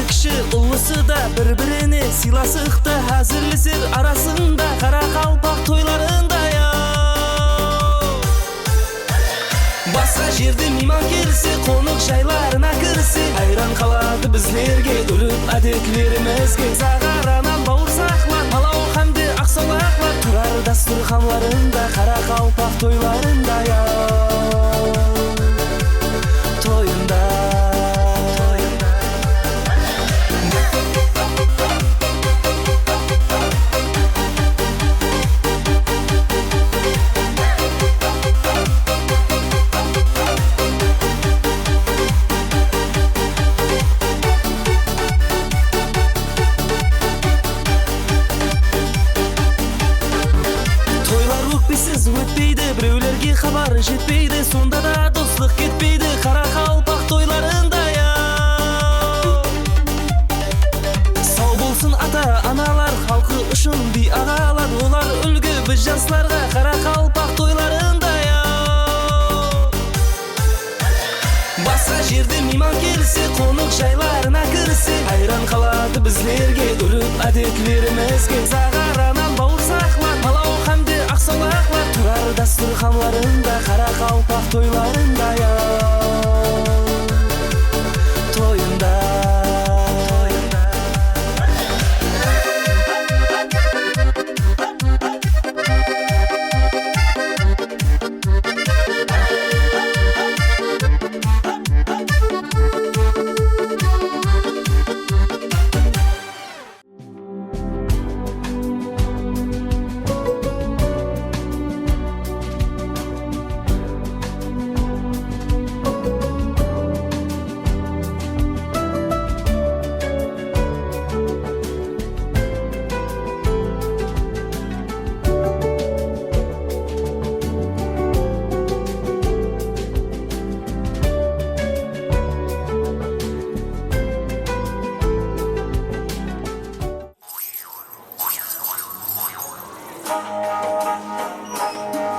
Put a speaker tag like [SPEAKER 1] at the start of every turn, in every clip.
[SPEAKER 1] kişi ulusu da bir-birini silasıqda hazırlısır arasında Qara Qalpoq toylarında ya. Basra жерде mimon kelsi, qo'niq shaylarına kirsi, hayron qoladi bizlarga o'lib adetlarimizga. Zag'aranan bavursaqlar, palov hamda aqsoqlar turar dasturxonlarında Qara Qalpoq toylarında ya. Toyunda birovlarga xabar jetmaydi, sonda da do'stlik ketmaydi Qara Qalpoq toylarında ya. Sog' bo'lsin ata-analar, xalqi uchun beag'alar, ular ulgu biz yoshlarga Qara Qalpoq toylarında ya. Basra жерде mimon kelsi, qo'niq shaylarına kirsi, hayron qoladi bizlarga o'lib adetlarimizga. Zag'aranan bavursaqlar, palov hamda aqsoqlar turar dasturxonlarında Qara Qalpoq toylarında ya. Toyunda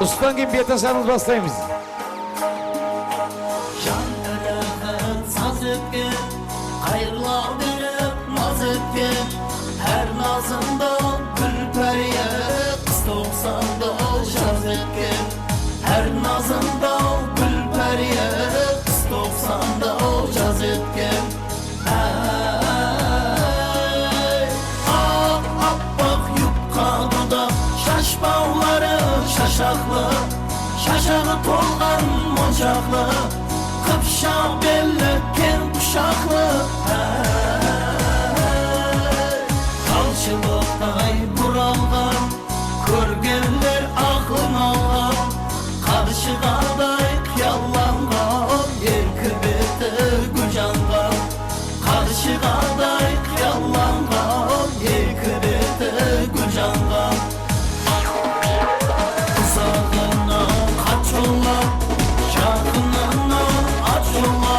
[SPEAKER 2] Ustan gibi bir tasarımız bastayımız.
[SPEAKER 3] Can öleğin saz öpken, hayırlar verip naz öpken, her nazında gül periye, kız 90'da şaz öpken, her nazında gül periye, kız 90'da şaz öpken. Appak yupqa dudak, şaş bağları şaşaqlı, şaşağı tolğan monçaqlı, qıpşaq belli ken quşaqlı. Qalçılıqday buralğan, körgenler ağın alğan, qarşıqaday qiyallanğan, yerki beti gülcanğan. Qarşıqaday qiyallanğan, yerki beti gülcanğan. Sağına kaçola, şarkınına açola,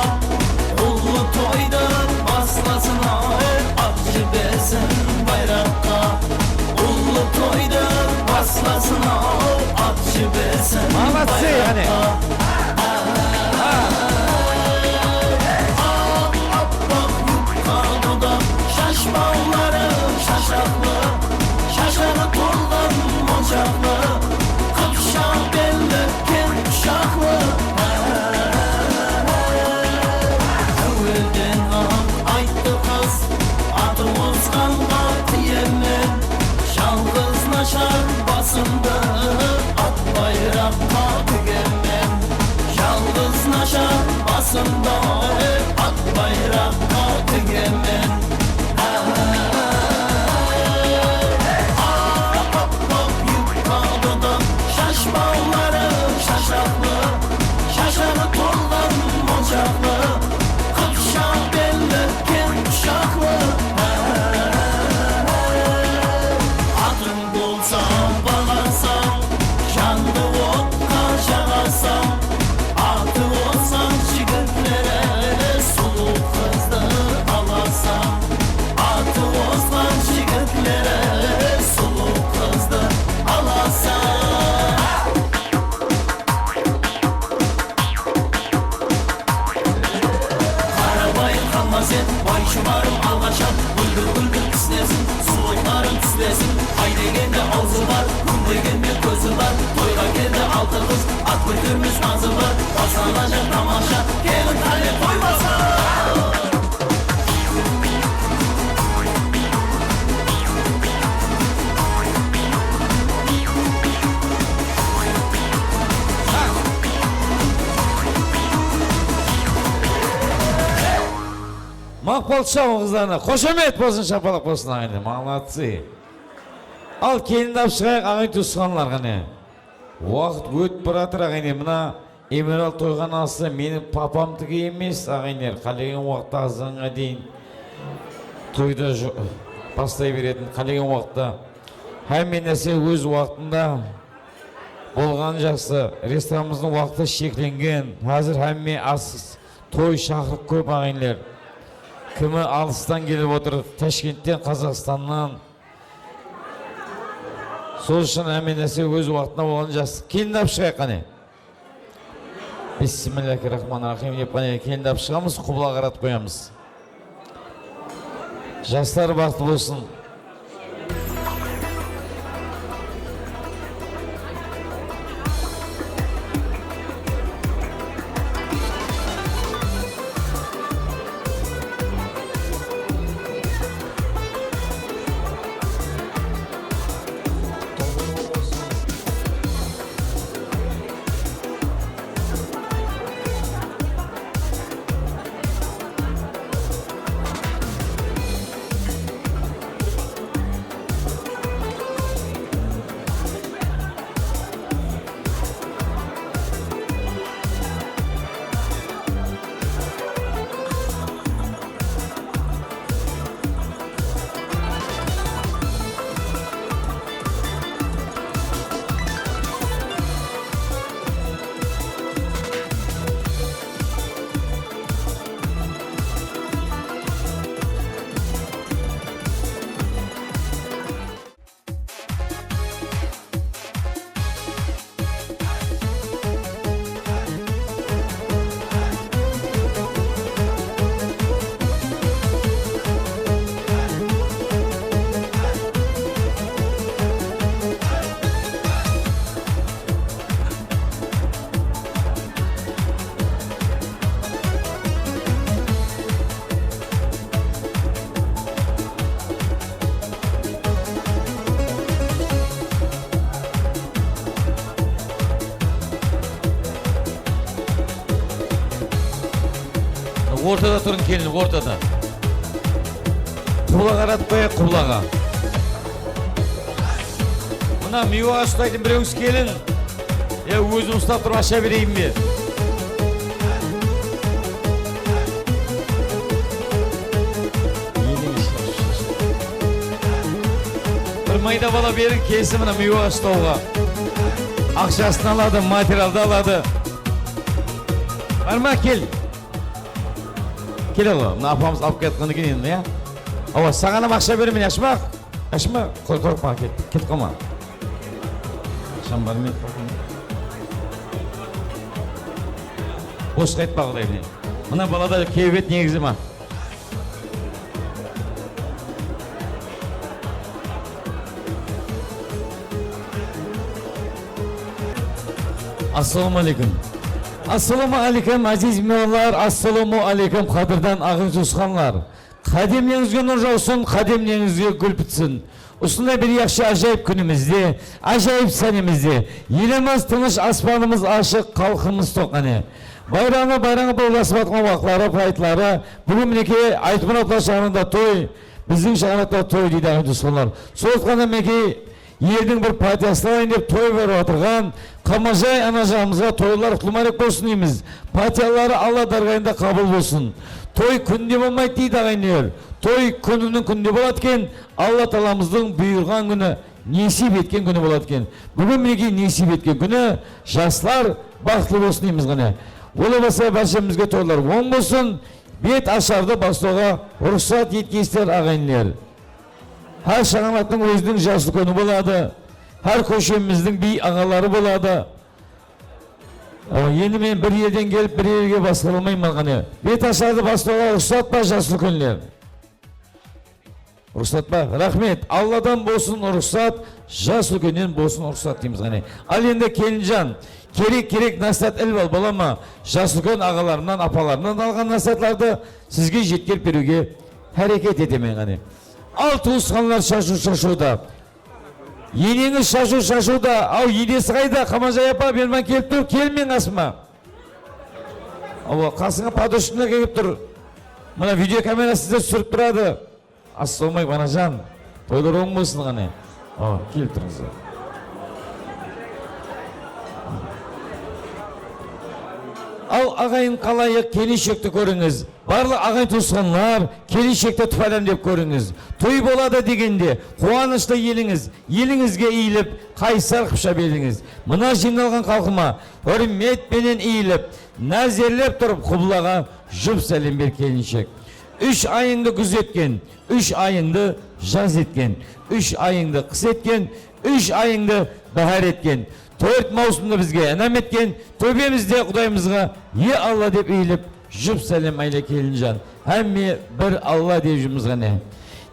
[SPEAKER 3] Ulu toyda baslasına akçı besin bayrakta. Ulu toyda baslasına akçı besin
[SPEAKER 2] Anlatsı yani.
[SPEAKER 3] Appak yupqa dudak, şaşmağları şaşaklı, şaşağı tolğan monçaqlı, qıpşaq belli ken quşaqlı. Əvvəldən aytdı qız, atı ozğanğa tiyəmən, yalğız naşar basımdı, at bayraqqa tügəmən. Yalğız naşar basımda, at bayraqqa tügəmən. Appak yupqa dudak, şaşmağları şaşaqlı, şaşağı tolğan monçaqlı, qıpşaq belli ken quşaqlı. Atın bolsa bağarsam, yandı otqa şağarsam, atı olsam jigitlərə sulu qızdı alarsam. Atı olsam jigitlərə sulu qızdı alarsam. Qarabay qalmaz et, vay şumarım algaçam Güldür güldür kisnesin Suloylarım tüslesin Ay degende ağzı var Kun degende gözü var Toyga geldi altı kız At kültürümüz nazı var Başlanacak tamaşa Gelin hadi koymasa
[SPEAKER 2] Makbol Çamı kızlarına koşamet olsun, şapalak olsun aynı. Malatsı. Al kelin dapşıqayıq ağay tuğsqanlar ғане. Уақыт өтіп баратыр ағайнер. Мына Эмирал тойған асы менің папамдікі емес ағайнер. Қалеген уақытта азанға дейін тойда бастай беретін. Қалеген уақытта әммен нәрсе өз уақытында болған жақсы. Ресторанымыздың уақыты шекленген. Қазір әмме ас той шақырып көп ағайнер. Кімі алыстан келіп отыр, Ташкенттен, Қазақстаннан. Сол үшін әммен нәрсе өз уақытына болған жақсы. Келіндап шығайық қане. Бисмиллахиррахманиррахим деп қане келіндап шығамыз, құбыла қаратып қоямыз. Жастар бақытты болсын. Ортада тұрын келін, ортада. Құбыла қаратып қояйық, құбылаға. Мына миуаға ұстайтын біреуіңіз келін. Өзім ұстап тұрып аша берейін бе? Бір майда бала берін келсі мына миуаға ұстауға. Ақшасын алады, материалды алады. Барма кел. Келе ғой, мына апамыз алып кетқаны кейін, я? Ава, сағанам ақша бермен, яшмақ? Яшмақ? Қорқма, кет қалма. Ақшам бар мен қорқма. Бос қайтпа құдай білен. Мына балада кебет негізі ма? Ассаламу алейкум. Ассаламу алейкум, азиз меолар, ассаламу алейкум, қадырдан ағын туысқанлар. Қадемнеңізге нұр жаусын, қадемнеңізге гүл бітсін. Осындай бір яқшы ажайып күнімізде, ажайып сәнімізде, еліміз тыныш, аспанымыз ашық, қалқымыз тоқане. Байраңы болғасып атқан уақлары, пайтлары, бүгін мінеке Айтмұратла шағырында той, біздің шағырында той дейді ағын туысқанлар. Сол отқанда мінеке елдің бір партиясылайын деп той беріп отырған Қамажай анажамызға тойлар құтылмарек болсын дейміз. Партиялары Алла дарғайында қабыл болсын. Той күнде болмайды дейді ағайындар. Той күнінің күнде болады кен, Алла таламыздың бұйырған күні, несіп еткен күні болады кен. Бүгін мінеке несіп еткен күні, жастар бақытты болсын дейміз ғана. Олай баса баршамызға тойлар оң болсын, бет ашарды бастауға рұқсат еткейсіздер ағайындар. Her şağanаттың өзінің жасы күні болады. Her көшеміздің бей ағалары болады. Енді мен бір елден келіп бір елге басқарылмаймын ғана. Бет ашарды бастауға рұқсат па жасы күнлер? Рұқсат ба? Рахмет. Алладан болсын рұқсат, жас үлкеннен болсын рұқсат дейміз ғане. Ал енді Келінжан, керек насихат іліп ал, балама. Жас үлкен ағаларынан, апаларынан алған насихатларды сізге жеткеліп беруге әрекет етемен ғане. Ал туысқанлар шашуда. Енеңіз шашуда. Ау, енесі қайда? Қамажай апа, берман келіп тұр, келмен қасыма. Ау, қасыңа падышына келіп тұр. Мына видео камера сіздер сүріп тұрады. Ассалмай Банажан, тойлар оң болсын ғане. Келіп тұрыңыздар. Ал ағайын қалайық келешекті көріңіз. Барлық ағайын туысқанлар келешекті түпәлем деп көріңіз. Той болады дегенде қуанышты еліңіз, еліңізге иіліп, қайсар қыпша беліңіз. Мына жиналған халқыма үрметпенен иіліп, нәзерлеп тұрып құбылаға жұп сәлем бер келіншек. 3 айыңды күз еткен, 3 айыңды жаз еткен, 3 айыңды қыс еткен, 3 айыңды бәхар еткен. 4 маусымды бізге әнәм еткен, төбемізде Құдайымызға е Алла деп иіліп, жұп сәлем айлы Келінжан. Әмме бір Алла деп жұмызға не.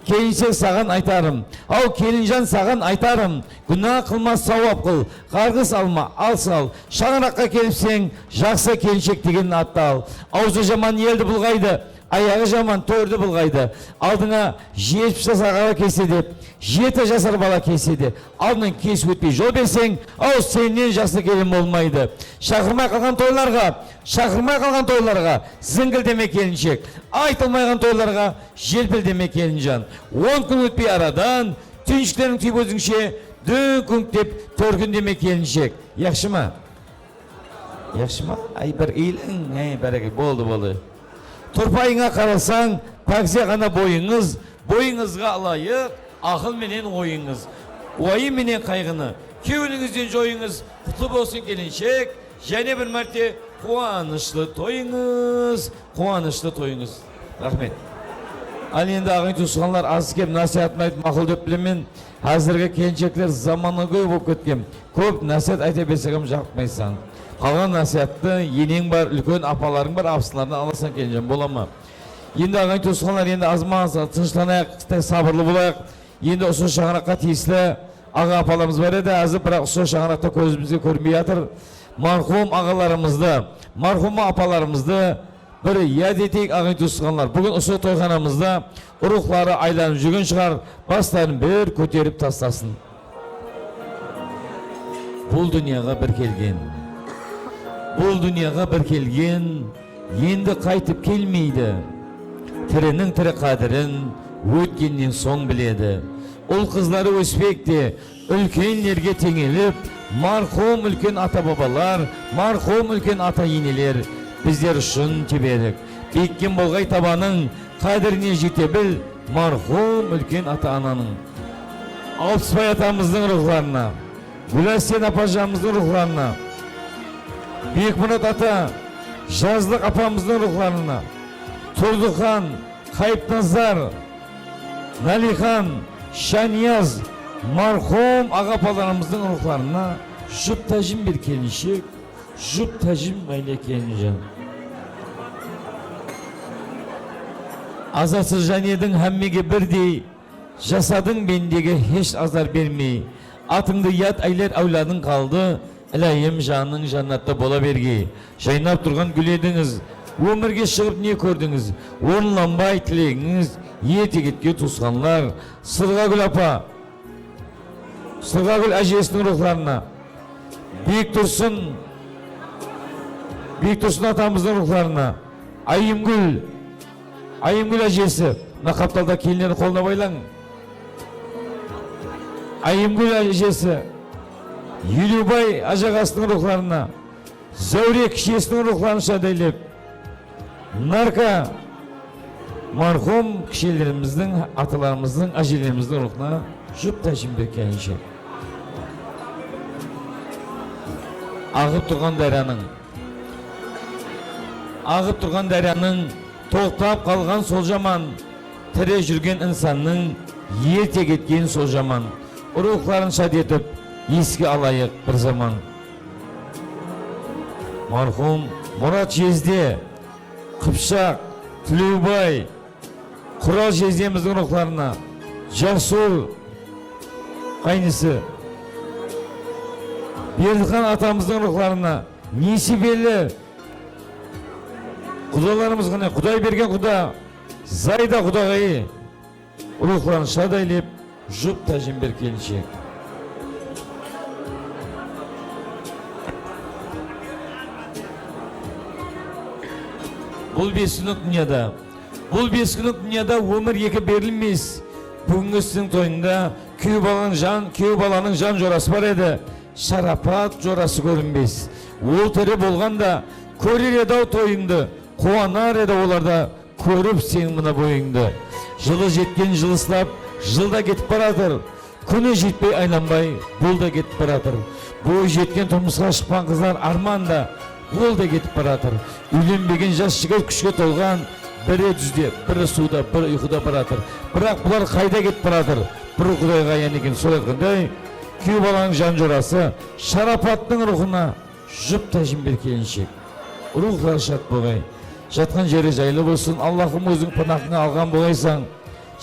[SPEAKER 2] Келіншек саған айтарым, ау Келінжан саған айтарым, күнә қылмас сауап қыл, қарғыс алма, ал сал, шаңыраққа келіпсең, жақсы келіншек деген атты ал. Аузы жаман елді бұлғайды, аяғы жаман төрді бұлғайды. Алдыңа 70 жасар кесе деп, 7 жасар бала кесе де, алдың кес өтпей жол берсең, ау сенен жақсы келін болмайды. Шақырмай қалған тойларға, зіңгілдеме келіншек, айтылмайған тойларға, желпілдеме Келінжан. 10 күн өтпей арадан, түйіншіктерің түйіп өзіңше, дөң күнктеп, төркіндеме келіншек. Яқшы ма? Ай, бір ейлің, бәрекет, болды. Тұрпайыңа қарасаң, пәксе ғана бойыңыз, бойыңызға алайық, ақыл менен ойыңыз. Ойы менен қайғыны, кеуініңізден жойыңыз, құтлы болсын келіншек, және бір мәрте қуанышты тойыңыз. Рахмет. Ал енді ағайын туысқанлар аз кеп насихатын айтып мақұл деп білемен, әзірге келіншектер заманы көй болып кеткен. Көп насихат айта берсегім жақпайсаң. Қалған насихатты енең бар, үлкен апаларың бар, апсыларына аласың Келінжан, бола ма? Енді ағайын туысқанлар енді азмаңыз, тыныштанайық, сабырлы болайық. Енді ұсы шаңыраққа тиісілі аға апаларымыз бар еді, әзір бірақ ұсы шаңырақта көзімізге көрінбей жатыр. Марқұм ағаларымызды, марқұма апаларымызды бір яд етейік ағайын туысқанлар. Бүгін ұсы тойханамызда ұрықлары айланып жүрген шығар, бастарын бір көтеріп тастасын. Бұл дүнияға бір келген, енді қайтып келмейді. Тірінің тірі қадірін өткеннен соң біледі. Ұл қызлары өспекте, үлкенлерге теңеліп, марқұм үлкен ата-бабалар, марқұм үлкен ата-енелер біздер үшін тебедік. Беккен болғай табаның қадіріне жете біл, марқұм үлкен ата-ананың. Алпысбай атамыздың рухларына, Гүләсен апажамыздың рухларына, Бекмұрат ата, Жазлық апамыздың рухларына, Тұрдыхан, Қайыпназар, Налихан, Шанияз, марқұм ағапаларымыздың рухларына жұп тәжім бер келіншек, жұп тәжім айлы Келінжан. Азатсыз жанедің әммеге бірдей, жасадың бендегі еш азар бермей, атыңды ят айлер ауладың қалды, Әләйім жаның жаннатта бола берге. Жайнап тұрған гүл едіңіз, өмірге шығып не көрдіңіз? Орынланбай тілегіңіз, етекетке туысқанлар. Сырғагүл апа, Сырғагүл әжесінің рухларына, Бектұрсын атамыздың рухларына, Айымгүл әжесі, нақапталда келінлерін қолына байлаң. Айымгүл әжесі, Елубай ажағасының рухларына, Зәуре кішесінің рухларын шадайлеп, Нарка марқұм кішелеріміздің, аталарымыздың, әжелеріміздің рухына жұп тәжім бер келіншек. Ағып тұрған дарияның, тоқтап қалған сол жаман, тірі жүрген инсанның, ерте кеткен сол жаман, рухларын шад етіп, еске алайық бір заман. Марқұм Мұрат Жезде, Қыпшақ, Тілеубай, Құрал Жездеміздің рухларына, Jasur kaynısı Berdiхан atamыздың ruhlarına nesibелі құдаларымыз ғана Құдай берген құда Зайда құдағайы ruhlarını şad eylеп жұп тәжін бер келіншек. Бұл 5 күндік дүнияда өмір екі берілмес. Бүгінгі сіздің тойында күйеу баланың жан жорасы бар еді. Шарапат жорасы көрінбес. Ол тірі болғанда көрер еді ау тойыңды. Қуанар еді оларда көріп сен мына бойыңды. Жылы жеткен жылыслап, жылда кетіп баратыр. Күні жетпей айланбай, бұл да кетіп баратыр. Бой жеткен тұрмысқа шыққан қыздар арманда, ол да кетіп баратыр. Үйленбеген жас жігіт күшке толған, бірі дүзде, бірі суда, бірі ұйқыда баратыр. Бірақ бұлар қайда кетіп баратыр? Бір Құдайға аян екен. Сол айтқандай, күйеу баланың жан жорасы шарапаттың рухына жұп тәжін бер келіншек. Рухлар шат болғай. Жатқан жері жайлы болсын. Аллахым өзің панағыңа алған болғайсаң,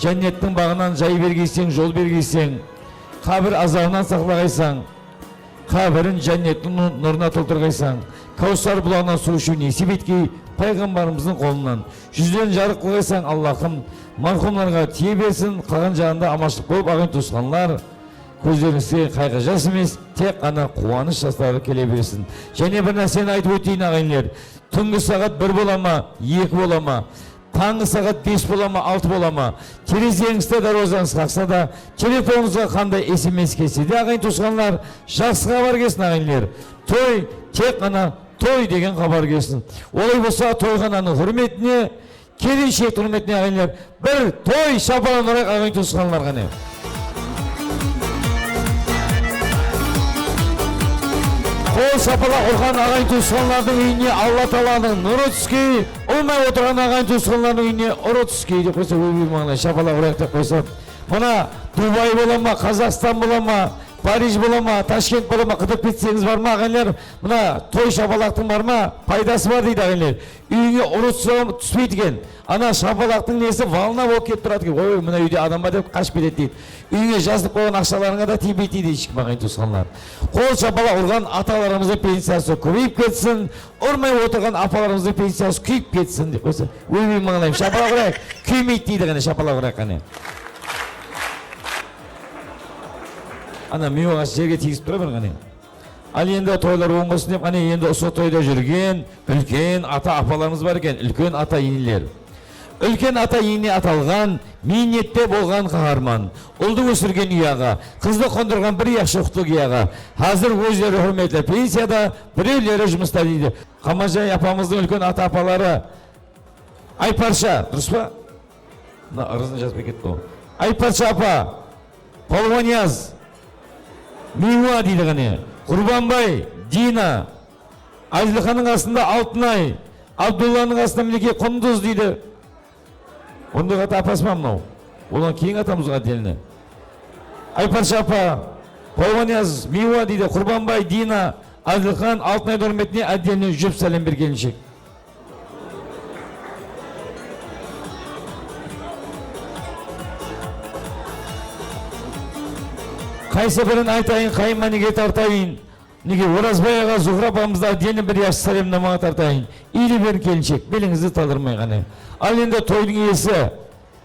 [SPEAKER 2] жәннеттің бағынан жай бергейсең, жол бергейсең, қабір азабынан сақлағайсаң, қабірін жәннеттің нұрына толтырғайсаң, Каусар бұлағынан су ішу несіп еткей пайғамбарымыздың қолынан жүзден жарық қылғайсаң, Аллахым марқұмларға тие берсін. Қалған жағында аманшылық болып, ағайын туысқандар көздеріңізге қайғы жас емес, тек қана қуаныш жастары келе берсін. Және бір нәрсені айтып өтейін ағайындар. Түнгі сағат 1 бола ма, 2 бола ма, таңғы сағат 5 бола ма, 6 бола ма, терезеңізде дарозаңыз қақса да, телефоныңызға қандай SMS келсе де, ағайын туысқандар, жақсы хабар келсін ағайындар. Той тек қана той деген хабар келсін. Олай болса тойхананың құрметіне, келіншектің құрметіне ағайындар, бір той шапалан ұрайық ағайын туысқандар ғана. Қол шапала ұрған ағайын туысқанлардың үйіне Алла Тағаланың нұры түскей, ұлмай отырған ағайын туысқанлардың үйіне ұры түскей деп қойса, өй маңына шапала ұрайық деп қойса. Мына Дубай бола ма, Қазақстан бола ма, Париж бола ма, Ташкент бола ма, қыдып кетсеңіз бар ма ағайындар? Мына той шапалақтың бар ма? Пайдасы бар дейді ағайындар. Үйіңе ұры түспейді екен. Ана шапалақтың несі вална болып кетіп тұрады екен. Ой, мына үйде адам бар деп қашып кетеді дейді. Үйіңе жазып қойған ақшаларыңа да тибейді дейді ешкім ағайын туысқандар. Қол шапала ұрған аталарымыздың пенсиясы көбейіп кетсін, ұрмай отырған апаларымыздың пенсиясы күйіп кетсін деп қойса. Ой, маңлайым, шапала ұрайық. Күймейді дейді ғана, шапала ұрайық қане. Ана миоғаш жерге тегісіп тұра бір ғане. Ал енді тойлар оңғысын деп, қане енді осы тойда жүрген үлкен ата апаларымыз бар екен, үлкен ата енелер. Үлкен ата ене аталған, минетте болған қағарман, ұлды өсірген ұяға, қызды қондырған бір яқшылықты ұяға, қазір өздері құрметті пенсияда, біреулері жұмыста дейді. Қамажай апамыздың үлкен ата апалары, Айпарша, дұрыс па? Ырызын жазбай кетті. Айпарша апа, Полванияз, Миуа дейді ғане, Құрбанбай, Дина, Айзылханың астында Алтынай, Абдулланың астында мінеке Құндыз дейді. Ондай ата апасы ма мынау? Олан кейін атамызға деліні. Айпарша апа, Полванияз, Миуа дейді, Құрбанбай, Дина, Айзылхан, Алтынай дұрметіне әдделіне жүп сәлем бер келіншек. Қайсы бірін айтайын, қайынма неге тартайын. Неге Оразбай аға Зухра апамызда әдені бір яшы сәлемнамаға тартайын. Үйлі бер келіншек, беліңізді талдырмай қане. Ал енді тойдың иесі,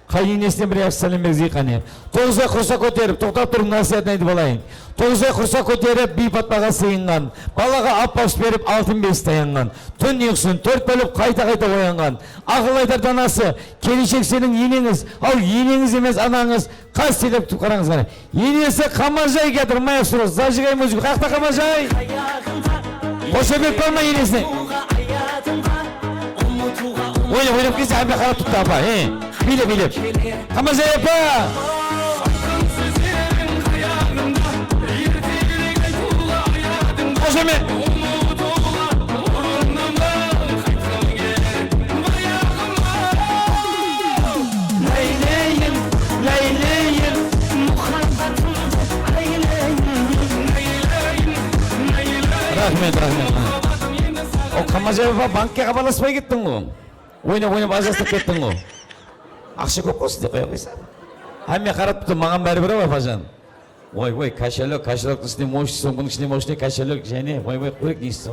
[SPEAKER 2] қайынесіне бір яшы сәлем бергізей қане. Тоғызға құрса көтеріп, тоқтап тұрып насиятын айтып алайын. Тоғызға құрса көтеріп, бейпатпаға сыйынған. Балаға аппас беріп, алтын бес таянған. Түн ұйқысын, төрт бөліп, қайта-қайта оянған. Ақыл айтар данасы, келіншек сенің енеңіз, ал енеңіз емес анаңыз. Қас селеп тұп қараңыз ғана. Енесі Қамажай кетір, маяқ сұрыз. Зажигай музыку. Қақта Қамажай? Қошемет бар ма енесіне? Ойлап келсе, әмбе қарап тұтты апа. Билеп. Қамажай апа! Қошемет! Рахмет. О, Қамажай апа, банкке хабарласпай кеттің ғой. Ойнап ажастып кеттің ғой. Ақша көп қосын деп қоя қойса. Hamma qarab turibdi, mаған bari-bir apajan. Voy, kashalok içinde mo'shsin, buning içinde mo'shni kashalok, jani, voy, qo'yik deysiz.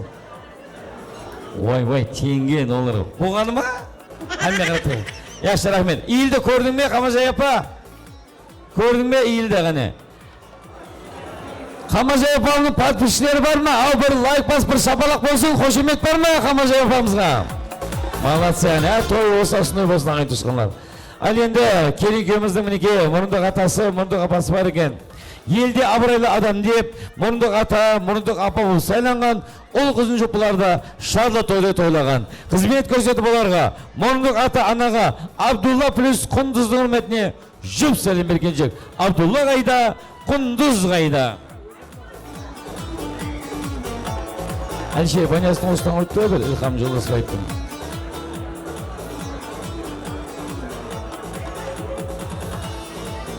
[SPEAKER 2] Voy, tengi dollar. Bo'lganmi? Hamma qarab turibdi. Yaxshi, rahmat. İyildi ko'rdingmi, Qamazay opa? Ko'rdingmi İyildi qani? Qamazay opamning podpishlari bormi? Al bir like bas, bir shapaloq bo'lsin, qo'shimlik bormi Qamazay opamizga? Молодцы, ha, to'y bo'lsa, shunday bo'lsin, aqay tushqanlar. Al endi kelin-kuyimizning miniki, Murunduq atasi, Murunduq apasi bor ekan. Yilda abroyli odam deb Murunduq ata, Murunduq apa bo'lib saylangan, ul qizning jupularda shodla to'yda to'ylagan. Xizmat ko'rsatib ularga Murunduq ata anaga Abdulla plus Qunduzning hurmatini jup salim berganjak. Abdulla qayda, Qunduz qayda. Alisher Banyasning ustidan o'tdi bir ilhom jo'lasi aytdim.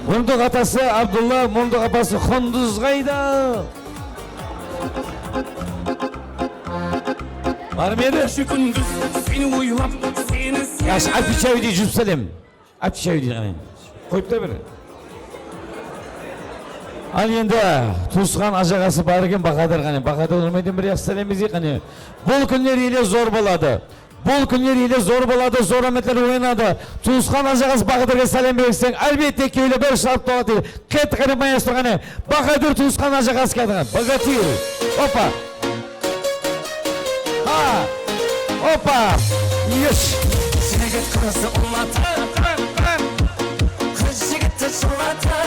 [SPEAKER 2] Murunduq atasi Abdulla, Murunduq apasi Qunduz qayda? Barmi edi?
[SPEAKER 1] Shu kunduz seni o'ylab, seni
[SPEAKER 2] Yaxshi, Abduchaviy jup salim. Abduchaviy qani. Qo'yibdi bir. Al endi Tuğshan ajag'asi bor ekan, Bahadur qani. Bahadur nima bir yaxshi salamiz qani. Bu kunlar zo'r bo'ladi. Bu kunlar zo'r bo'ladi, zo'r omadlar o'ynadi. Tuğshan ajag'asi Bahadurga salom bersang, albatta keyli bir shart to'g'ri. Qet qaramaysiz qani. Bahadur Tuğshan ajag'asi kelgan. Bogatir. Opa. Ha. Opa. Yes.
[SPEAKER 1] Senga qarasa olmata. Qiz yigitni chorlata.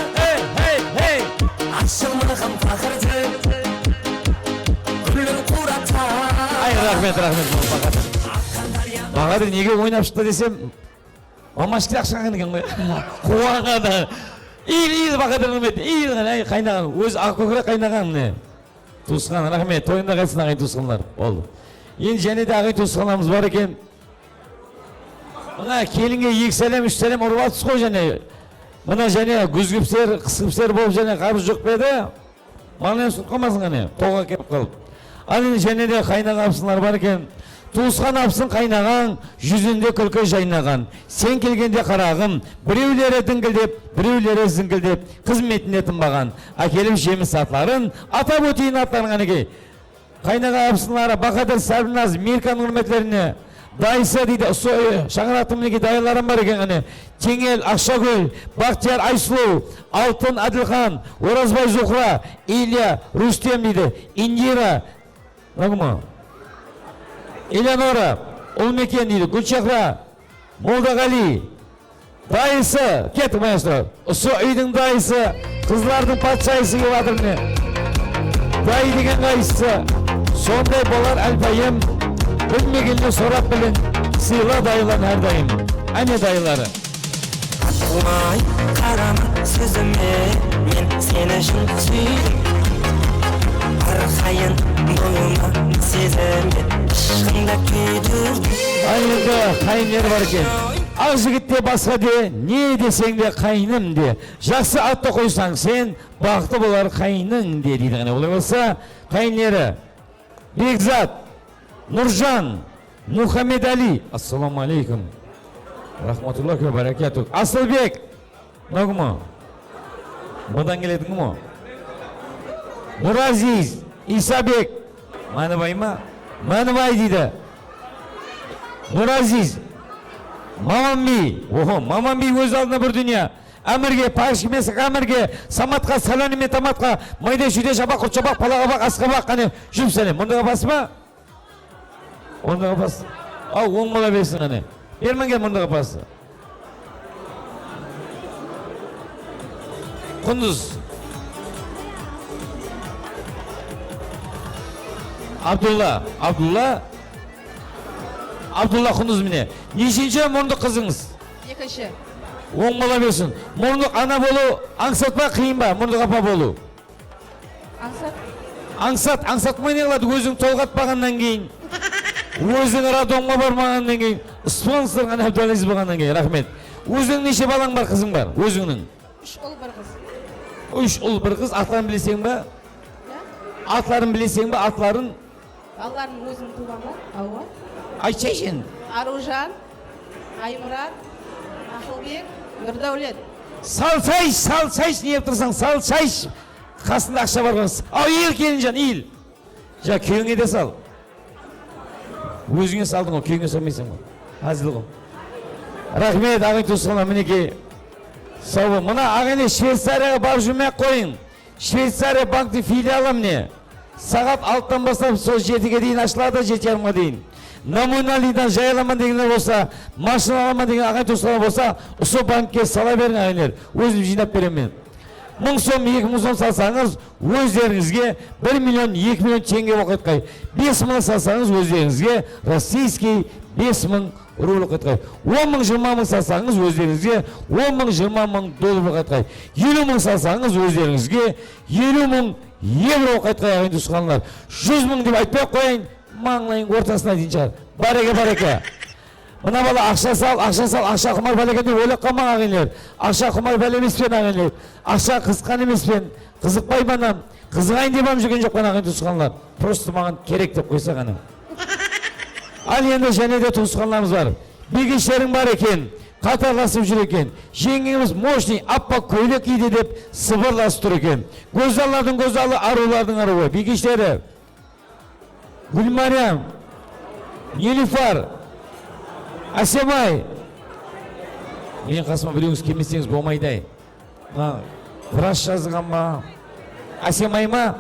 [SPEAKER 2] Hey.
[SPEAKER 1] Ashimni ham faqirdi. Gullar qurata.
[SPEAKER 2] Ay, rahmet Bahadur. Bahadur nega o'ynab chiqdi desam, omashki yaxshi qilgan ekan qo'y. Quvonadi. İyil Bahadur rahmet. İyil qaynagan, o'z oq ko'krak qaynaganni. Tuğshan rahmet, to'yinda qaytsin aqay Tuğshanlar. Bo'ldi. Endi janida aqay Tuğshanlarimiz bor ekan. Mana kelinga 2 salam, 3 salam urib qo'y jana. Mana jana guzgupser, qisqipser bo'lib jana qarz yo'q edi. Mana sut qolmasin qani, to'g'a kelib qolib. Al endi janida qaynagan apsınlar bor ekan. Tuğshan apsın qaynagan, yüzünde kulku jaynagan. Sen kelgende qarag'im, bireulere dingildep, bireulere zingildep, xizmetine tinbagan. Akelim jemiz atlarin, atab o'tiyin atlarin ki. Qaynagan apsınlara Bahadur Sarnaz, Mirkan hurmatlarini dayısa deydi, şağıratımdaki dayılarım var ekan qani. Tengel Akşagül, Bahtiyar Aysulu, Altın Adilxan, Orazbay Zuhra, İlya Rustem deydi, Indira, naqma? Eleonora, Ulmeken deydi, Gulchehra, Moldaqali, dayısı, ketdi maestro. Su uyning dayısı, qizlarning podshoyisi keladimi? Dayı degan dayısı, sonday bo'lar alpayim, bilmaganni so'rab bilin, siyla dayılar her daim. Ana dayıları.
[SPEAKER 1] Vay qarama so'zimga, men seni shun suydim. Arxayin bo'lma sezimga, ishqingda kuydirdim.
[SPEAKER 2] Aynıda kayınları var ekan. Az yigitde basqa de, ne deseng de qaynim de. Жақсы atda qo'ysang sen, baxtli bo'lar qayning de deydi. Olay bo'lsa, qayinlari Bekzat, Nurjan, Muhammed Ali. Assalomu alaykum. Rahmatullohi va barakatuh. Asılbek. Nagma. Budan keladingmi? Nuraziz, İsabek. Mana bayma? Mana bay deydi. Nuraziz. Mamambi. Oho, Mamambi o'z oldina bir dunyo. Amirga, Parishmesi Amirga, Samatqa, Salonime Tamatqa, mayda shuyda shabaq, qurchabaq, palag'abaq, asqabaq qani shub salam. Bunda qapasmi? Bunda qapas. Al, 10 bola bersin qani. Bermagan bunda qapasi. Qunduz. Abdulla Qunduz mine. Neshinchi Murunduq qizingiz?
[SPEAKER 4] Екінші.
[SPEAKER 2] 10 bola bersin. Murunduq ana bo'lu, angsatma qiyinba, Murunduq apa bo'lu.
[SPEAKER 4] Аңсат.
[SPEAKER 2] Angsatmay ne qiladi? O'zing to'lg'atmagandan keyin, o'zing radonga bormagandan keyin, sponsor qana Abdulaziz bo'lgandan keyin, rahmet. O'zing necha balang bor, qizing bor? O'zingning.
[SPEAKER 4] 3 ұл бір қыз.
[SPEAKER 2] 3 ұл bir qiz, atlarini bilesingmi? Atlarini bilesingmi? Atlarin?
[SPEAKER 4] Балаларым өзім туған бар. Ауа.
[SPEAKER 2] Aytsaysın.
[SPEAKER 4] Аружан, Аймұрат, Ақылбек, Нұрдәулет.
[SPEAKER 2] Салсайш, не тұрсаң, салсайш. Қасында ақша бар қыз. Ау, ел келінжан, ел. Жа, күйіңе де сал. Өзіңе салдың ғой, күйіңе салмайсың ғой. Азыл ғой. Рахмет, ағай туысқанlar, мінеке. Сау бол. Мына ағайны Швейцарияға барып жүрмей қойын. Швейцария банктың филиалы міне. Сағат 6-тан бастап сол 7-ге дейін ашылады, 7:30-ға дейін. Номиналидан жайламан дегендер болса, машина аламан деген ағай туысқандар болса, осы банкке сала берін ағайлар. Өзім жинап беремін. 1000 сом, 2000 сом салсаңыз, өздеріңізге 1 миллион, 2 миллион теңге оқытқай. 5000 салсаңыз, өздеріңізге российский 5000 рубль оқытқай. 10 мың, 20 мың салсаңыз, өздеріңізге 10 мың, 20 мың доллар оқытқай. 50 мың салсаңыз, өздеріңізге 50 мың евро оқытқай ағайын туысқандар. 100 мың деп айтпай қойын, маңлайың ортасына дейін шығар. Бареке. Мына бала ақша сал, ақша құмар бәле екен деп ойлап қалмаң ағайындар. Ақша құмар бәле емеспен ағайындар. Ақша қызыққан емеспен, қызықпай манам, қызығайын деп жүрген жоқпен ағайын туысқандар. Просто маған керек деп қойса ғана. Ал енді және де туысқанlarымыз бар. Бегештерің бар екен, қатарласып жүр екен. Жеңгеміз мощный, аппақ көйлек киді деп сыбырласып тұр екен. Көзалардың көзалы, арулардың аруы. Бегештері Гүлмариям, Нелифар, Асемай. Мен қасыма біреуіңіз келмесеңіз болмайды. Враш жазған ма? Асемай ма?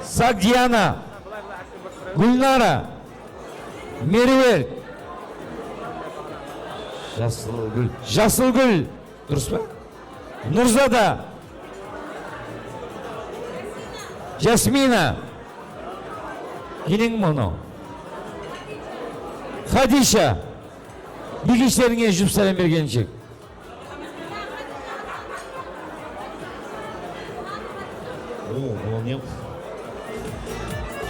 [SPEAKER 2] Сагдиана, Гүлнара, Меруерт, Жасылгүл, дұрыс па? Нұрзада, Жасмина, келің мұны? Хадиша, бегештеріңе жүп сәлем бергеншек.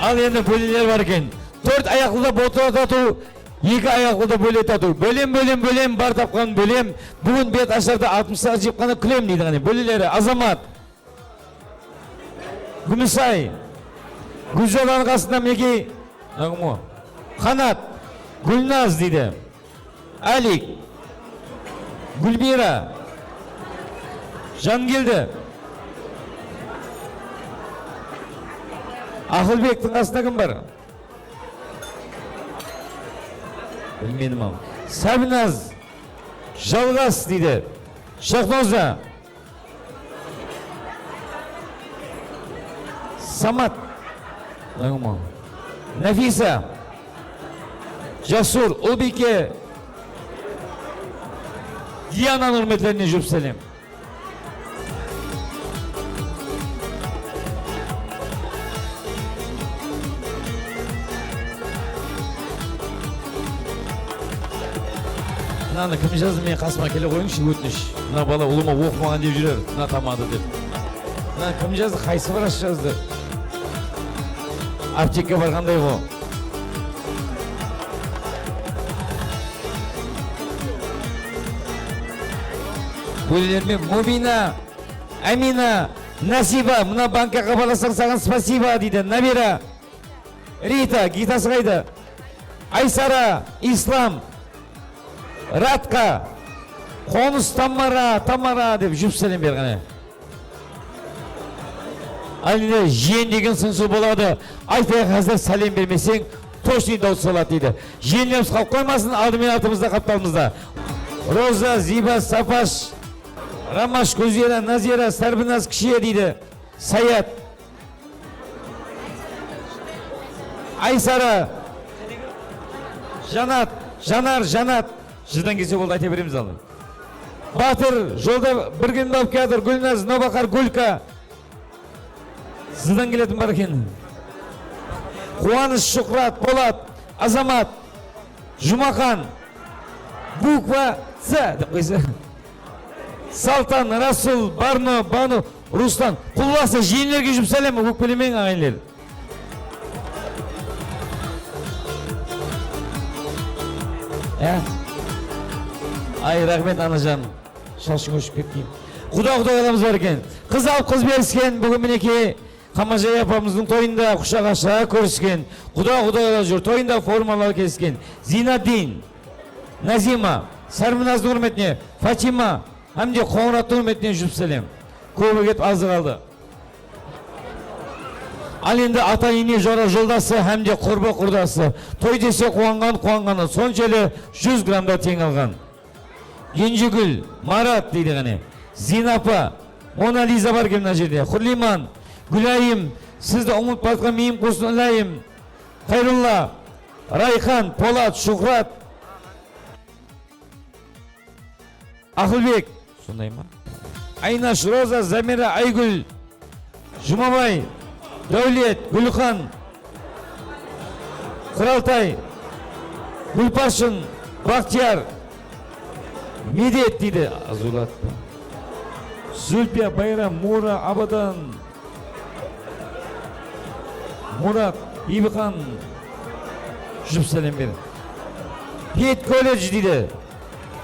[SPEAKER 2] Ал енді бөлелер бар екен. 4 аяқлыда ботыра тату, 2 аяқлыда бөле тату. Бөлем, бар тапқан бөлем. Бүгін бет ашарда 60 жеп қана күлем дейді ғане. Бөлелері Азамат, Гүмісай, Гүлжалан қасында мінеке, Қанат, Гүлназ дейді. Алик, Гүлмира, Жангелді, Ақылбектің қасында кім бар? Білмедім ау. Сабиназ, Жалғас дейді. Шахноза, Самат, Нафиса, Жасур, Ұлбеке, Диана нұрметлеріне жүп сәлем. Мынаны кім жазды, мен қасыма келе қойыңызшы, өтініш. Мына бала ұлыма оқымаған деп жүрер, мына тамады деп. Мына кім жазды, қайсы врач жазды? Аптекке барғандай ғой. Бөлелермен Мубина, Амина, Насиба, мына банкқа қабаласаң саған спасибо дейді. Набира, Рита, гитасы қайда? Айсара, Ислам, Радқа, Қоныс Тамара деп жүп сәлем берғане. Әлінде жиен деген сыңсу болады. Айтайық қазір сәлем бермесең, точный дауыс салады дейді. Жиенлеріміз қалып қоймасын, алдымен атымызда қапталымызда. Роза, Зиба, Сапаш, Рамаш, Көзера, Назира, Сарбиназ, Кішие дейді. Саят, Айсара, Жанат, Жанат. Жырдан кесе болды, айта береміз алды. Батыр, жолда бірген бап кеатыр, Гүлназ, Нобақар, Гүлка. Сыздан келетін бар екен. Қуаныш, Шұқрат, Болат, Азамат, Жұмақан, буква С деп қойса. Салтан, Расул, Барно, Бану, Рустан. Құлбасы жиенлерге жүп сәлем, өкпелемен ағайынлер. Ай, рахмет анажан. Шашың өшіп кеткейін. Құда адамыз бар екен. Қыз алып қыз беріскен. Бүгін мінеке Қамажай апамыздың тойында құшақ-аша көріскен. Құда жүр. Тойында формалар кескен. Зинаддин, Назима, Sarmınaz'ın hürmetine Fatima hem de Konrad'ın hürmetine Jüpselem. Көбі кетіп азы қалды. Ал енді ата ене жора жолдасы hem de құрбы құрдасы. Той десе қуанғаны, соншелі 100 грамда тең алған. Genjigül, Marat дейді ғане. Зинапа, Мона Лиза бар кемна жерде. Құрлиман, Гүлайым, сізді ұмытпатқан мейім құсын ұлайым. Хайрулла, Райхан, Полат, Шухрат, Ақылбек, сондай ма? Айнаш, Роза, Замира, Айгүл, Жұмабай, Дәулет, Гүлхан, Құралтай, Гүлпаршын, Бақтияр, Медет дейді. Азулат. Зүлпия, Байрам, Мура, Абадан, Мурат, Бибіқан, Жüpselem бері. Пет колледж дейді.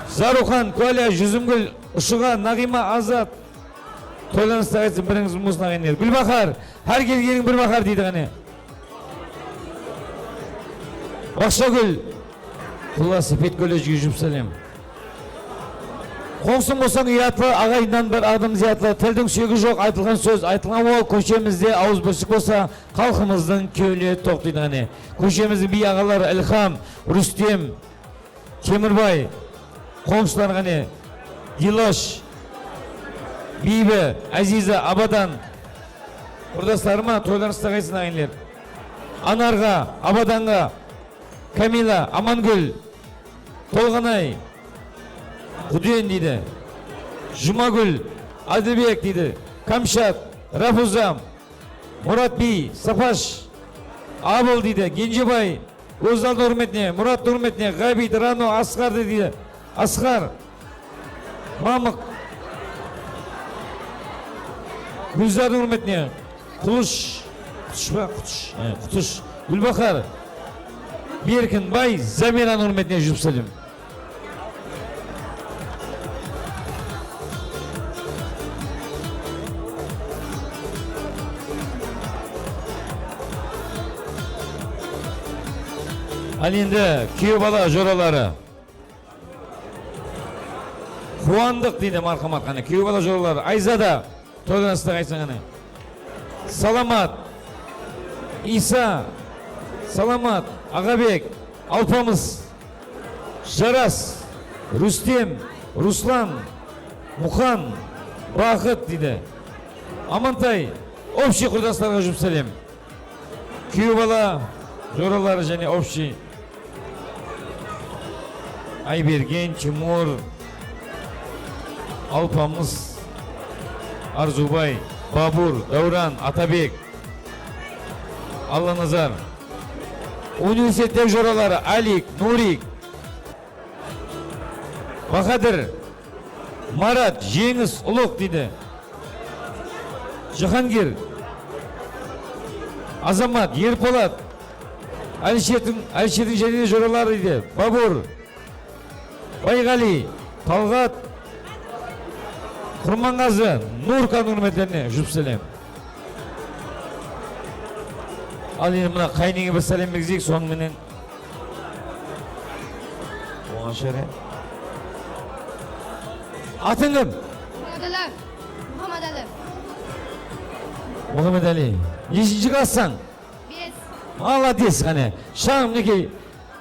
[SPEAKER 2] Зарухан, Коля, Жүзімгүл, Ұшыға, Нағима, Азат. Тойланысты айтсын біріңіз мұсына ғайнер. Гүлбақар, әр келгенің бір бақар дейді ғане. Бақшагүл, Құласы, Пет колледжге Жüpselem. Қоңсын болсаң ұятлы, ағайындан бір адым зиятлы, тілдің сүйегі жоқ, айтылған сөз, айтылған ол, көшемізде ауыз бүрсік болса, қалқымыздың кеуле тоқтайды ғане. Көшеміздің бей ағалары Ілхам, Рүстем, Кемірбай, қоңсылар ғане, Дилош, Бейбі, Азиза, Абадан. Құрдастарыма тойларысты қайсын ағайынлер. Анарға, Абаданға, Камила, Амангүл, Толғанай, Құден дейді. Жұмагүл, Адылбек дейді. Камшат, Рафузам, Мұратби, Сапаш, Абыл дейді. Генжебай, Өзалды үрметіне, Мұратты үрметіне, Ғабид, Рано, Асқар дейді. Асқар, Мамық, Гүлзады үрметіне, Құлыш, Құтыш, Гүлбақар, Беркін, Бай, Замиран үрметіне Жüpselem. Ал енді күйеу бала жоралары. Қуандық дейді марқамат қане. Күйеу бала жоралары. Айзада, тойланысты қайсын қане. Саламат, Иса, Саламат, Ағабек, Алпамыз, Жарас, Рүстем, Руслан, Мұқан, Бақыт дейді. Амантай, общий құрдастарға Жüpselem. Күйеу бала жоралары және общий. Айберген, Тимур, Алпамыз, Арзубай, Бабур, Дауран, Атабек, Алла-Назар. Университеттегі жоралары Алик, Нурик, Бахадыр, Марат, Жеңіс, Ұлық дейді. Жахангир, Азамат, Ерполат, Әлшердің және жоралары дейді. Бабур, Байғали, Талғат, Құрманғазы, Нұрқан үрметтеріне Жüpselem. Ал енді мұна қайнеңе бір сәлем бергізейік, соның менен. Оған шәрі. Атың кім? Мұхаммед Али. Нешінші классың? Молодец қане. Шағым мінекей,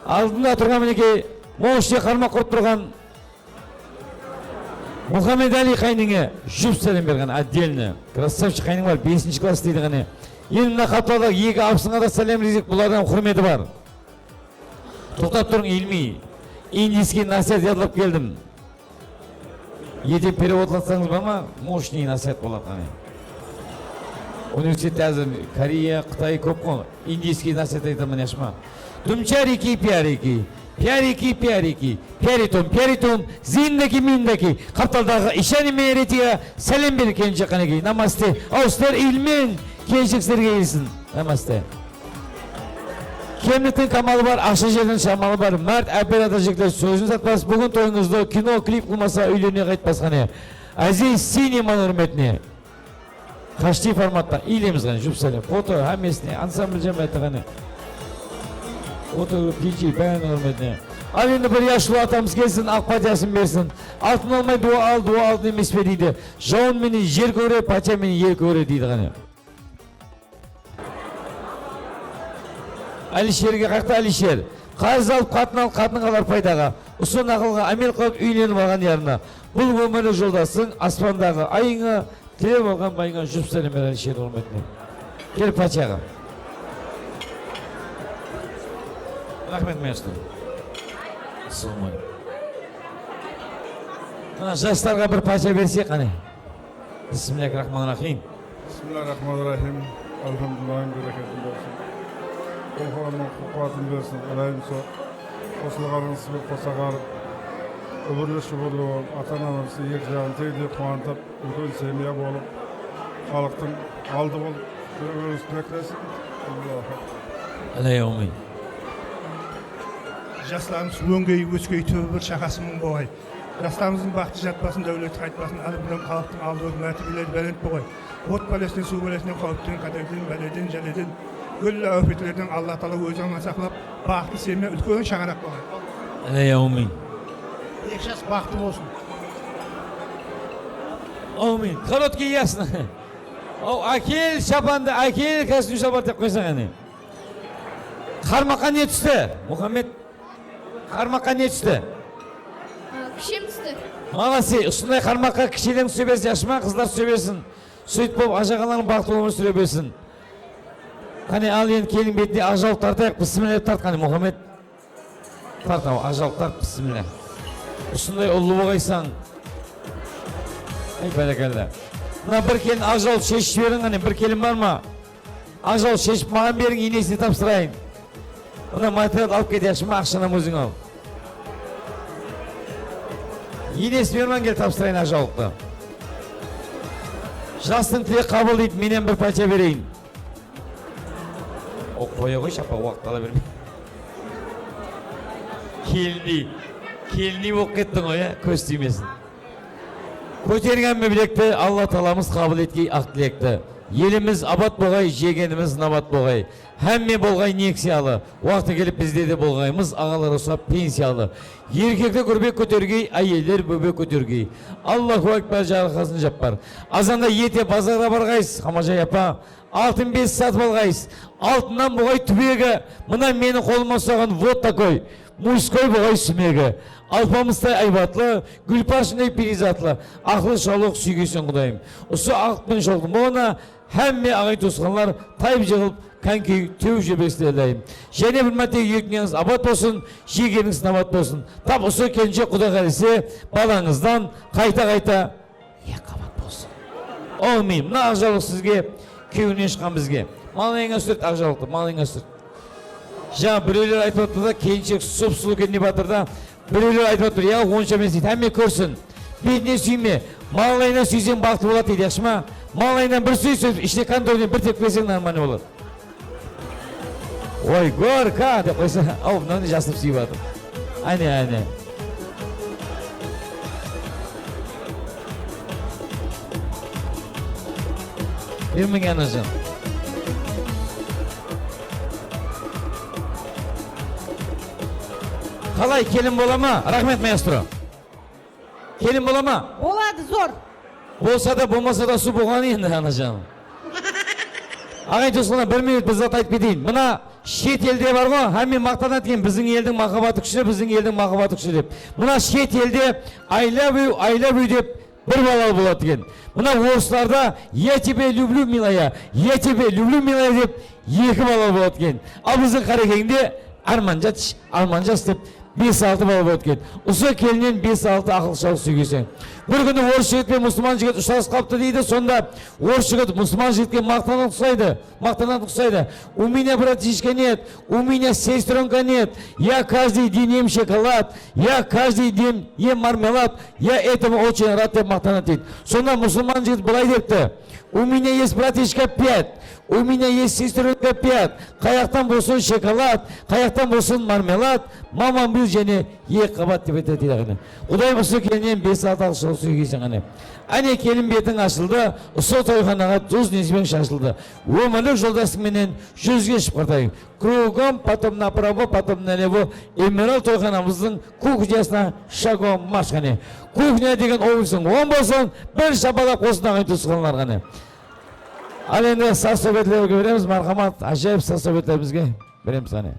[SPEAKER 2] алдында тұрған мінекей, моғыште қармақ құрып тұрған Мұхаммед Али қайныңе Жüpselem берген, отдельно. Красавчик қайның бар, 5-ші класс дейді қане. Енді мына қатуада екі апсыңа да сәлем резек, бұлардан құрметі бар. Тоқтап тұрың елмей. Индийский насият ядылып келдім. Ете переводлатсаңыз ба ма, мощный насият болады қане. Университетте әзір Корея, Қытай көп қой. Индийский насият айтамын яшма. Тумчарики, пиарики. Пиарики, пиарики, пиаритум, зиндеки, миндеки. Қапталдағы ишәні мейретіге сәлем бер кенші қанеки. Намасте. Аустер илмен кеншікстерге елсін. Намасте. Кемліктің камалы бар, ақша жердің шамалы бар. Мәрт әпер жектер сөзін сатпас. Бүгін тойыңызды кино, клип қылмаса үйлене қайтпас қане. Әзей синеман үрметіне. Қашти форматта илеміз қане, Жüpselem. Фото, әмесіне, ансамбль жәмәті қане. Фото, пичи, бәйін үрметіне. Al endi bir yaşlı atamiz kelsin, aq pachasin bersin. Altın olmay dua al demes be deydi. Jovun meni yer ko're, pacha meni yer ko're deydi qani. Alisherga qaqta Alisher. Qarz alып qатын қалар пайдаға. Ұсын ақылға амел қылып үйленіп алған ярына. Бұл өмірлік жолдасың аспандағы айыңа, тілеп алған байыңа жұп сәлемер Алишер құрметіне. Кел пачаға. Рахмет мәстім. Солмай. Жастарға бір пача берсек қане. Бисмиллахир-рахманир-рахим.
[SPEAKER 5] Bismillahirrahmanirrahim. Elhamdülillah'ın bereketini versin. Kullarının kuvvetini versin. Alayım so. Kosulgarın sıvı kosagar. Öbürlü şuburlu atanamızı yekcanı teydi kuantıp ülkün sevmeye bolup halktın aldı bol. Öbürlü beklesin. Allah'a.
[SPEAKER 2] Alayyomin.
[SPEAKER 6] Жастарымыз өңгей өскей түбі бір шақасының болғай. Жастарымыздың бақты жатпасын, дәулет қайтпасын, әлімден халықтың алды өз мәртебелері бәлент болғай. От бәлесінен, су бәлесінен, қауіптен, қатерден, бәледен, жәледен, өлі өфетлерден Алла Тағала өз аман сақлап, бақты семе үлкен шаңырақ болғай.
[SPEAKER 2] Alayyomin.
[SPEAKER 6] Екі жас бақты болсын.
[SPEAKER 2] Amin. Qarot kiyasın. O akil şabandı, akil kasım şabandı qo'ysan qani. Qarmaqa ne tushdi? Muhammed qarmaqa ne tushdi?
[SPEAKER 4] Kishim түсті.
[SPEAKER 2] Malasi, ustunday qarmaqa kishidan tushib bersin, yaxshimi? Qizlar tushib bersin. Сөйтіп болып ажағаларың бақытты өмір сүре берсін. Қане ал енді келін бетіне ажалып тартайық. Бісміллә тарт қане Мұхаммед. Тарт ау, ажалып тарт бісміллә. Осындай ұлы болғайсаң. Ай бәрекелді. Мына бір келін ажал шешіп берің қане, бір келін бар ма? Ажал шешіп маған берің, енесіне тапсырайын. Мына материал алып кетеші ма, ақшанам өзің ал. Енесі берман кел тапсырайын ажалықты. Жастың тілек қабыл дейді, менен бір пача берейін. О, қоя ғой, шапа уақыт ала бермей. Келіне болып кеттің ғой, көз түймесін. Көтерген білекті, Алла таламыз қабыл еткей ақ тілекті. Еліміз абат болғай, жегеніміз набат болғай. Әмме болғай нексиялы, уақыты келіп бізде де болғаймыз, ағалар ұсап пенсиялы. Еркекті көрбек көтергей, әйелдер бөбек көтергей. Аллаху акбар жарқасын жаппар. Азанда ете базарға барғайыз, Хамажай апа. Алтын 5 сатып алғайыз. Алтыннан болғай түбегі, мына мені қолыма ұстаған вот такой. Мужской болғай сүмегі. Алпамыстай айбатлы, гүлпаршындай перизатлы, ақлы шаулық сүйгесін құдайым. Осы ақпен шолдым болғана, әмме ағай тосқанлар тайып жығылып, кәнкей төу жебесілелейім. Және бір мәтегі екіңіз абат болсын, жегеніңіз набат болсын. Тап осы келінше құда қалесе, балаңыздан қайта-қайта екі абат болсын. Олмейм, мына ақжалық сізге, кеуінен шыққан бізге. Малыңа сүрт, ақжалықты, малыңа сүрт. Жаңа біреулер айтып отыр да, келіншек сұп-сұлу келіне батырда, біреулер айтып отыр, я онша мен дейді, әмме көрсін. Бетіне сүйме, малайына сүйсең бақты болады дейді, яқшы ма? Малайынан бір сүйсіп, іште контролден бір тепкесең нормально болады. Ой, горка деп қойса, ау, мынаны жасып сүйіп атыр. Әне. Бермің анажан. Қалай, келін бола ма? Рахмет, маэстро. Келін бола ма?
[SPEAKER 4] Болады, зор.
[SPEAKER 2] Болса да, болмаса да су болған енді, анажан. Ағай тұсқына бір минут біз зат айтып кетейін. Мына шет елде бар ғой, әммен мақтан еткен біздің елдің махаббаты күші, біздің елдің махаббаты күші деп. Мына шет елде I love you деп бір балалы болады деген. Мына орыстарда я тебе люблю, милая, я тебе люблю, милая деп екі балалы болады деген. Ал біздің қарекеңде арманжас деп 5-6 бала болады екен. Осы келінен 5-6 ақыл шалық сүйгесең. Бір күні орыс жігіт пен мұсылман жігіт ұштасып қалыпты дейді. Сонда орыс жігіт мұсылман жігітке мақтанып ұқсайды. У меня братишка нет, у меня сестренка нет. Я каждый день ем шоколад, я каждый день ем мармелад. Я этому очень рад деп мақтанады дейді. Сонда мұсылман жігіт былай депті. У меня есть братишка 5, У меня есть сестренка 5. Қаяқтан болсын шоколад, қаяқтан болсын мармелад. Мамам бұл және ек қабат деп айтады дейді. Құдай болса келінен 5 аталық сол сүйге сеңіне. Әне келін бетің ашылды, ұсы тойханаға тұз несімен шашылды. Өмірлік жолдасыңменен 100-ге шықпартайын. Кругом, потом направо, потом налево. Эмерал тойханамыздың кухнясына шагом марш. Кухня деген ойынсын 10 болсын, бір шапалап қосын ағай тұсқанлар ғане. Ал енді сас сөбетлерге береміз, мархамат, ажайып сас сөбетлерімізге береміз ғане.